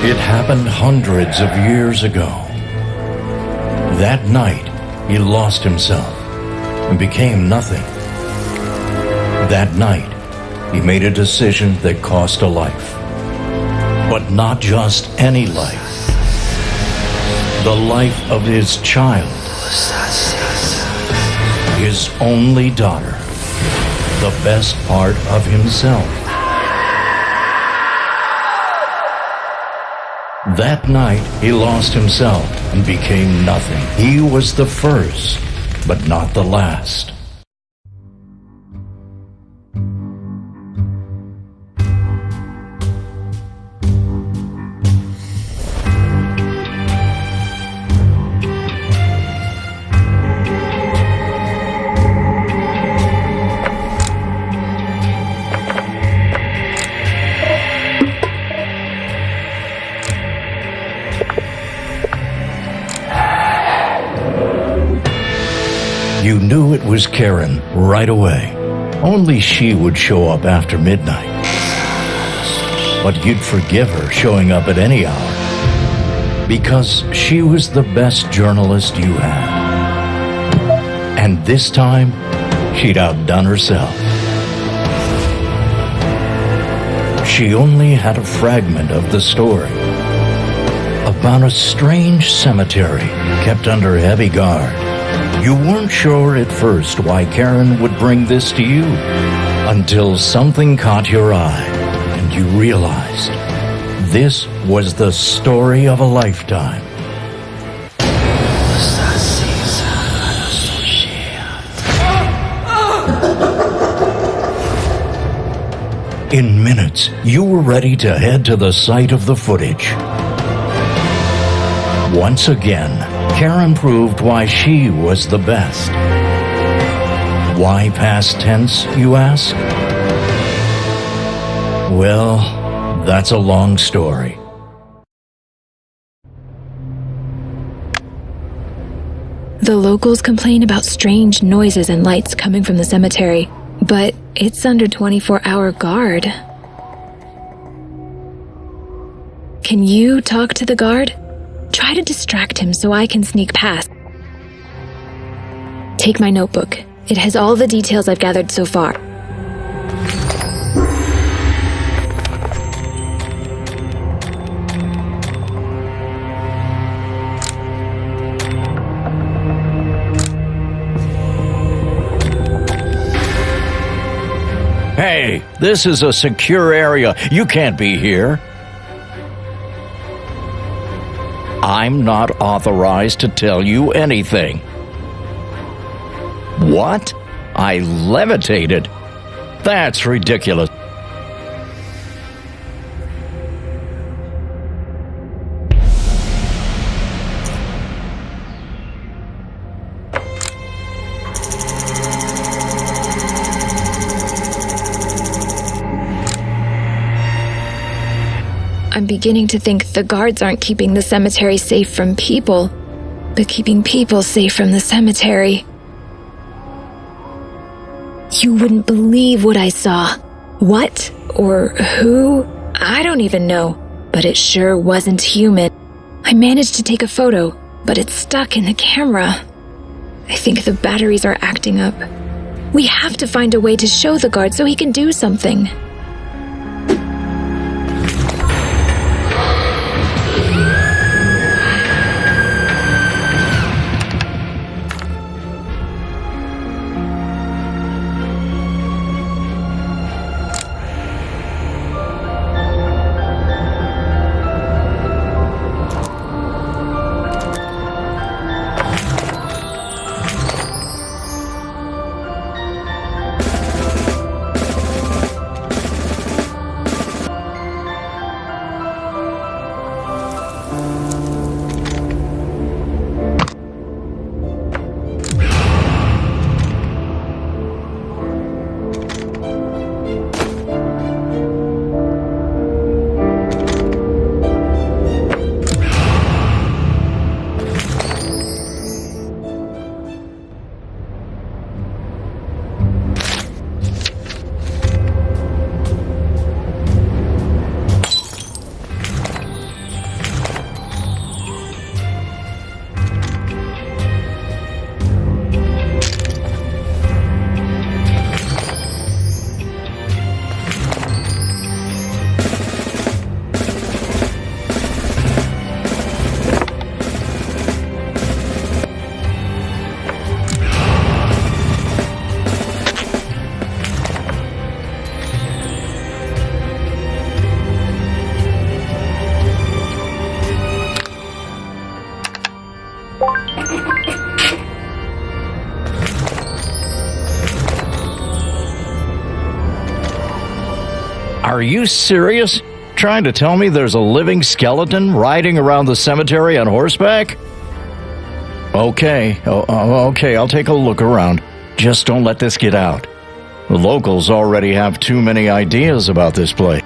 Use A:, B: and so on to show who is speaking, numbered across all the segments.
A: It happened hundreds of years ago. That night, he lost himself and became nothing. That night, he made a decision that cost a life. But not just any life. The life of his child. His only daughter. The best part of himself. That night, he lost himself and became nothing. He was the first, but not the last. You knew it was Karen right away. Only she would show up after midnight. But you'd forgive her showing up at any hour because she was the best journalist you had. And this time, she'd outdone herself. She only had a fragment of the story about a strange cemetery kept under heavy guard. You weren't sure at first why Karen would bring this to you until something caught your eye and you realized this was the story of a lifetime. In minutes, you were ready to head to the site of the footage. Once again, Karen proved why she was the best. Why past tense, you ask? Well, that's a long story.
B: The locals complain about strange noises and lights coming from the cemetery, but it's under 24-hour guard. Can you talk to the guard? Try to distract him so I can sneak past. Take my notebook. It has all the details I've gathered so far.
A: Hey, this is a secure area. You can't be here. I'm not authorized to tell you anything. What? I levitated? That's ridiculous.
B: I'm beginning to think the guards aren't keeping the cemetery safe from people, but keeping people safe from the cemetery. You wouldn't believe what I saw. What or who? I don't even know, but it sure wasn't human. I managed to take a photo, but it's stuck in the camera. I think the batteries are acting up. We have to find a way to show the guard so he can do something.
A: Are you serious? Trying to tell me there's a living skeleton riding around the cemetery on horseback? Okay, okay, I'll take a look around. Just don't let this get out. The locals already have too many ideas about this place.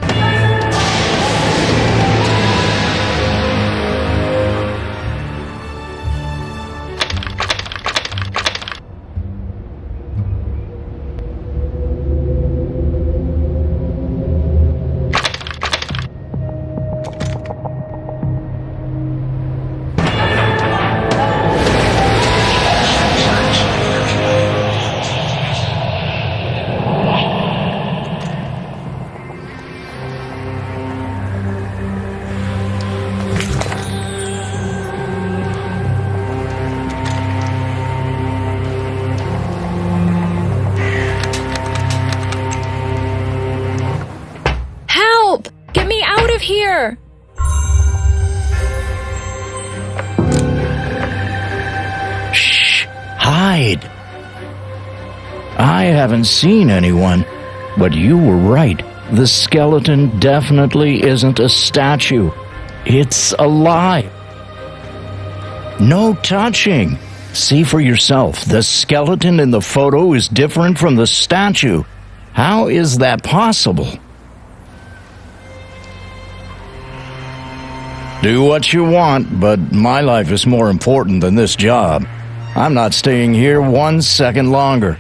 B: Here!
A: Shh! Hide! I haven't seen anyone, but you were right. The skeleton definitely isn't a statue. It's alive. No touching. See for yourself. The skeleton in the photo is different from the statue. How is that possible? Do what you want, but my life is more important than this job. I'm not staying here 1 second longer.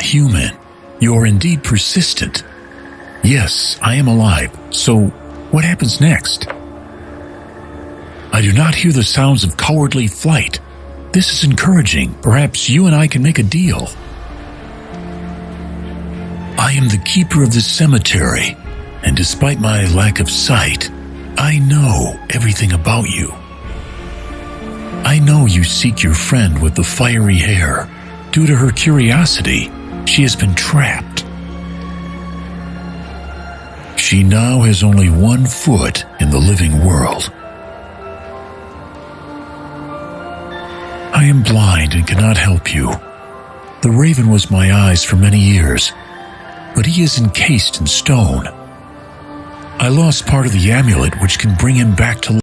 C: Human, you're indeed persistent. Yes, I am alive, so what happens next? I do not hear the sounds of cowardly flight. This is encouraging. Perhaps you and I can make a deal. I am the keeper of this cemetery, and despite my lack of sight, I know everything about you. I know you seek your friend with the fiery hair. Due to her curiosity, she has been trapped. She now has only 1 foot in the living world. I am blind and cannot help you. The raven was my eyes for many years, but he is encased in stone. I lost part of the amulet which can bring him back to life.